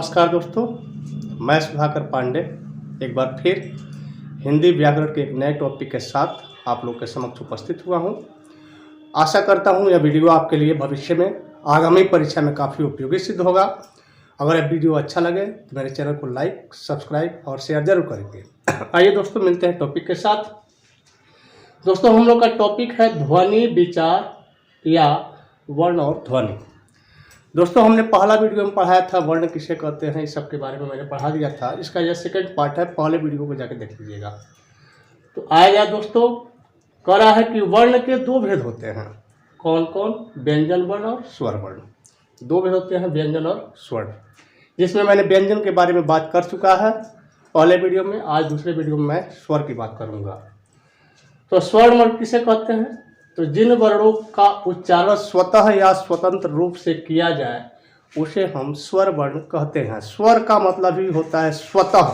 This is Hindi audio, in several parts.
नमस्कार दोस्तों, मैं सुधाकर पांडे एक बार फिर हिंदी व्याकरण के एक नए टॉपिक के साथ आप लोग के समक्ष उपस्थित हुआ हूं। आशा करता हूं यह वीडियो आपके लिए भविष्य में आगामी परीक्षा में काफ़ी उपयोगी सिद्ध होगा। अगर यह वीडियो अच्छा लगे तो मेरे चैनल को लाइक, सब्सक्राइब और शेयर जरूर करेंगे। आइए दोस्तों, मिलते हैं टॉपिक के साथ। दोस्तों, हम लोग का टॉपिक है ध्वनि विचार या वर्ण और ध्वनि। दोस्तों, हमने पहला वीडियो में पढ़ाया था वर्ण किसे कहते हैं, इस सब के बारे में मैंने पढ़ा दिया था। इसका यह सेकंड पार्ट है, पहले वीडियो को जाके देख लीजिएगा। तो आया दोस्तों, कह रहा है कि वर्ण के दो भेद होते हैं। कौन कौन? व्यंजन वर्ण और स्वर वर्ण। दो भेद होते हैं, व्यंजन और स्वर, जिसमें मैंने व्यंजन के बारे में बात कर चुका है पहले वीडियो में। आज दूसरे वीडियो में मैं स्वर की बात करूँगा। तो स्वर वर्ण किसे कहते हैं? तो जिन वर्णों का उच्चारण स्वतः या स्वतंत्र रूप से किया जाए उसे हम स्वर वर्ण कहते हैं। स्वर का मतलब ही होता है स्वतः,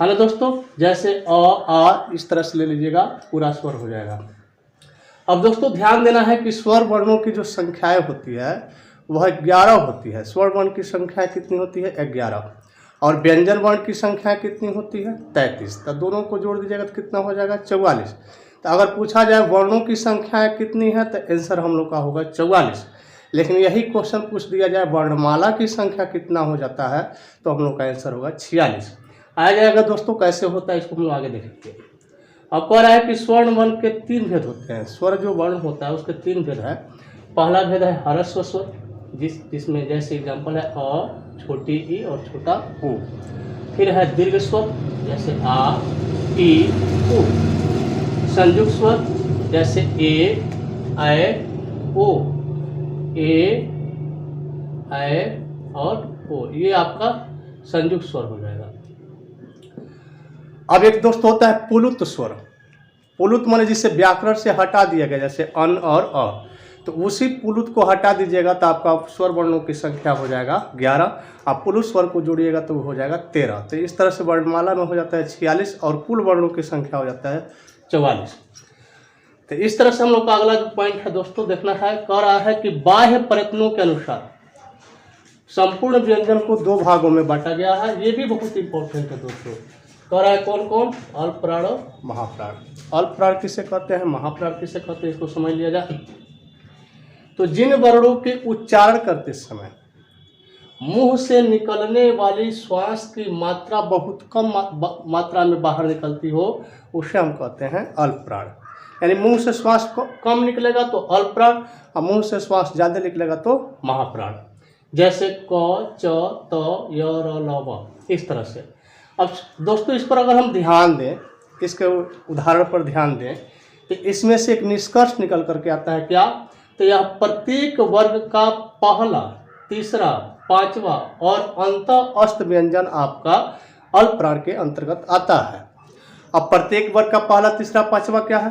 है ना दोस्तों। जैसे अ, आ, इस तरह से ले लीजिएगा, पूरा स्वर हो जाएगा। अब दोस्तों ध्यान देना है कि स्वर वर्णों की जो संख्याएं होती है वह 11 होती है। स्वर वर्ण की संख्या कितनी होती है? 11। और व्यंजन वर्ण की संख्या कितनी होती है? 33। तो दोनों को जोड़ दीजिएगा तो कितना हो जाएगा? 44। तो अगर पूछा जाए वर्णों की संख्या कितनी है तो आंसर हम लोग का होगा 44। लेकिन यही क्वेश्चन पूछ दिया जाए वर्णमाला की संख्या कितना हो जाता है तो हम लोग का आंसर होगा 46 आ जाएगा। दोस्तों कैसे होता है इसको हम लोग आगे देखेंगे। अब कह रहा है कि स्वर्ण वर्ण के 3 भेद होते हैं। स्वर जो वर्ण होता है उसके 3 भेद है। पहला भेद है ह्रस्व स्वर, जिसमें जैसे एग्जाम्पल है अ, छोटी ई और छोटा उ। फिर है दीर्घ स्वर, जैसे आ, ई, उ। संयुक्त स्वर, जैसे ए, ऐ, ओ। ए, ऐ और ओ, ये आपका संयुक्त स्वर हो जाएगा। अब एक दोस्त होता है पुलुत स्वर। पुलुत माने जिसे व्याकरण से हटा दिया गया, जैसे अन और अ। तो उसी पुलुत को हटा दीजिएगा तो आपका स्वर वर्णों की संख्या हो जाएगा 11। आप पुलुत स्वर को जोड़िएगा तो हो जाएगा 13। तो इस तरह से वर्णमाला में हो जाता है 46 और कुल वर्णों की संख्या हो जाता है 44। तो इस तरह से हम लोग का अगला जो पॉइंट है दोस्तों देखना है, कह रहा है कि बाह्य प्रयत्नों के अनुसार संपूर्ण व्यंजन को 2 भागों में बांटा गया है। ये भी बहुत इंपॉर्टेंट है दोस्तों। कह रहा है कौन कौन? अल्पप्राण और महाप्राण। अल्पप्राण किसे कहते हैं, महाप्राण किसे कहते हैं, इसको समझ लिया जाए। तो जिन वर्णों के उच्चारण करते समय मुंह से निकलने वाली श्वास की मात्रा बहुत कम मात्रा में बाहर निकलती हो उसे हम कहते हैं अल्पप्राण। यानी मुंह से श्वास कम निकलेगा तो अल्पप्राण, और मुंह से श्वास ज़्यादा निकलेगा तो महाप्राण। जैसे क, च, त, य, र, ल, व, इस तरह से। अब दोस्तों इस पर अगर हम ध्यान दें, इसके उदाहरण पर ध्यान दें, तो इसमें से एक निष्कर्ष निकल करके आता है क्या? तो यह प्रत्येक वर्ग का पहला, तीसरा, पांचवा और अंत अष्ट व्यंजन आपका अल्पप्राण के अंतर्गत आता है। अब प्रत्येक वर्ग का पहला, तीसरा, पांचवा क्या है?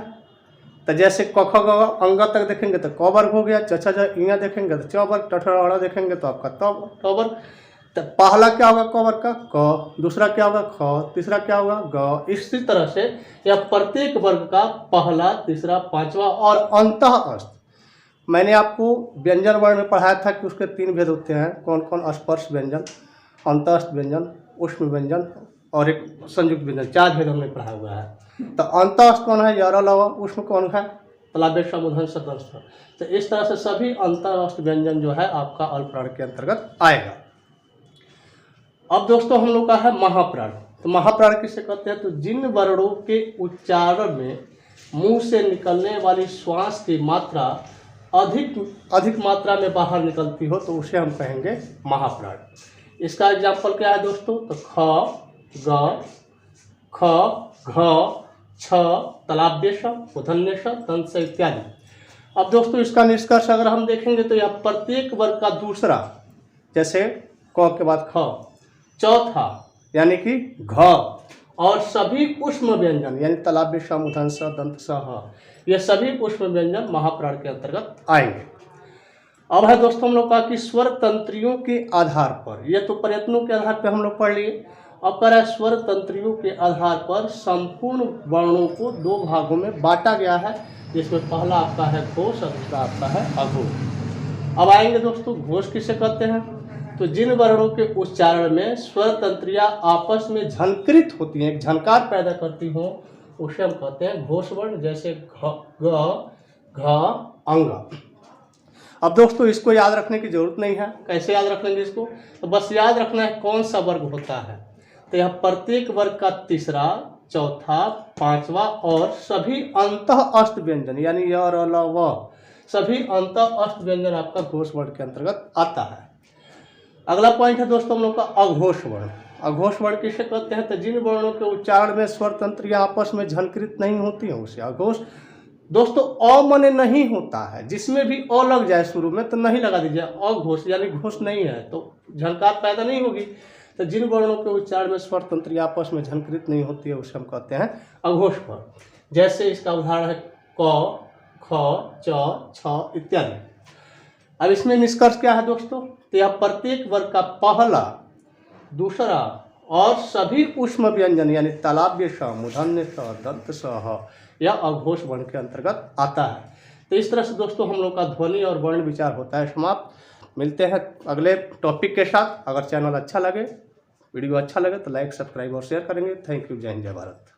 तो जैसे क, ख, ग, अंग तक देखेंगे तो क वर्ग हो गया। च, छ, ज, इया देखेंगे तो च वर्ग। ट, ठ, ड़ देखेंगे तो आपका त वर्ग। तो पहला क्या होगा क वर्ग का? क। दूसरा क्या होगा? ख। तीसरा क्या होगा? ग। इसी तरह से यह प्रत्येक वर्ग का पहला, तीसरा, पांचवा और अंतः अष्ट। मैंने आपको व्यंजन वर्ण में पढ़ाया था कि उसके 3 भेद होते हैं। कौन कौन? स्पर्श व्यंजन, अंतःस्थ व्यंजन, उष्म व्यंजन और एक संयुक्त व्यंजन। 4 भेद हमने पढ़ा हुआ है। तो अंतःस्थ कौन है? यर, लव। उष्म कौन है? तलाब्य, मूर्धन्य, सदंश। तो इस तरह से सभी अंतःस्थ व्यंजन जो है आपका अल्पप्राण के अंतर्गत आएगा। अब दोस्तों हम लोग का है महाप्राण। तो महाप्राण किसे कहते हैं? तो जिन वर्णों के उच्चारण में मुंह से निकलने वाली श्वास की मात्रा अधिक मात्रा में बाहर निकलती हो तो उसे हम कहेंगे महाप्राण। इसका एग्जाम्पल क्या है दोस्तों? तो ख, ग, ख, घ, छ, तलाब्य, मूर्धन्य, दंश इत्यादि। अब दोस्तों इसका निष्कर्ष अगर हम देखेंगे तो यह प्रत्येक वर्ग का दूसरा, जैसे क के बाद ख, चौथा यानी कि घ, और सभी उष्म व्यंजन यानी तलाब्य, मूर्धन्य, दंत, स, ये सभी उष्म व्यंजन महाप्राण के अंतर्गत आएंगे। अब है दोस्तों हम लोग का कि स्वर तंत्रियों के आधार पर, ये तो प्रयत्नों के आधार पर हम लोग पढ़ लिए। अब कह रहा है स्वर तंत्रियों के आधार पर संपूर्ण वर्णों को 2 भागों में बांटा गया है, जिसमें पहला आपका है घोष और दूसरा आपका है अघोष। अब आएंगे दोस्तों घोष किसे कहते हैं? तो जिन वर्णों के उच्चारण में स्वर तंत्रियां आपस में झंकृत होती हैं, एक झनकार पैदा करती हों, उसे हम कहते हैं घोष वर्ण, जैसे घ, ग, घ, अंग। अब दोस्तों इसको याद रखने की जरूरत नहीं है। कैसे याद रख लेंगे इसको? तो बस याद रखना है कौन सा वर्ग होता है। तो यह प्रत्येक वर्ग का तीसरा, चौथा, पांचवा और सभी अंतः अष्ट व्यंजन यानी य, र, ल, व सभी अंतः अष्ट व्यंजन आपका घोष वर्ण के अंतर्गत आता है। अगला पॉइंट है दोस्तों हम लोग का अघोष वर्ण। अघोष वर्ण किसे कहते हैं? तो जिन वर्णों के उच्चारण में स्वर तंत्रियां आपस में झनकृत नहीं होती हैं उसे अघोष। दोस्तों अ मने नहीं होता है, जिसमें भी अ लग जाए शुरू में तो नहीं लगा दीजिए, अघोष यानी घोष नहीं है तो झनकार पैदा नहीं होगी। तो जिन वर्णों के उच्चारण में स्वर तंत्रियां आपस में झनकृत नहीं होती है उसे हम कहते हैं अघोष वर्ण। जैसे इसका उदाहरण है क, ख, च, छ इत्यादि। अब इसमें निष्कर्ष क्या है दोस्तों? तो यह प्रत्येक वर्ग का पहला, दूसरा और सभी ऊष्म व्यंजन यानी तालव्य स, मूर्धन्य स, दंत स, ह यह अघोष वर्ण के अंतर्गत आता है। तो इस तरह से दोस्तों हम लोग का ध्वनि और वर्ण विचार होता है समाप्त। मिलते हैं अगले टॉपिक के साथ। अगर चैनल अच्छा लगे, वीडियो अच्छा लगे तो लाइक, सब्सक्राइब और शेयर करेंगे। Thank you. जय हिंद, जय भारत।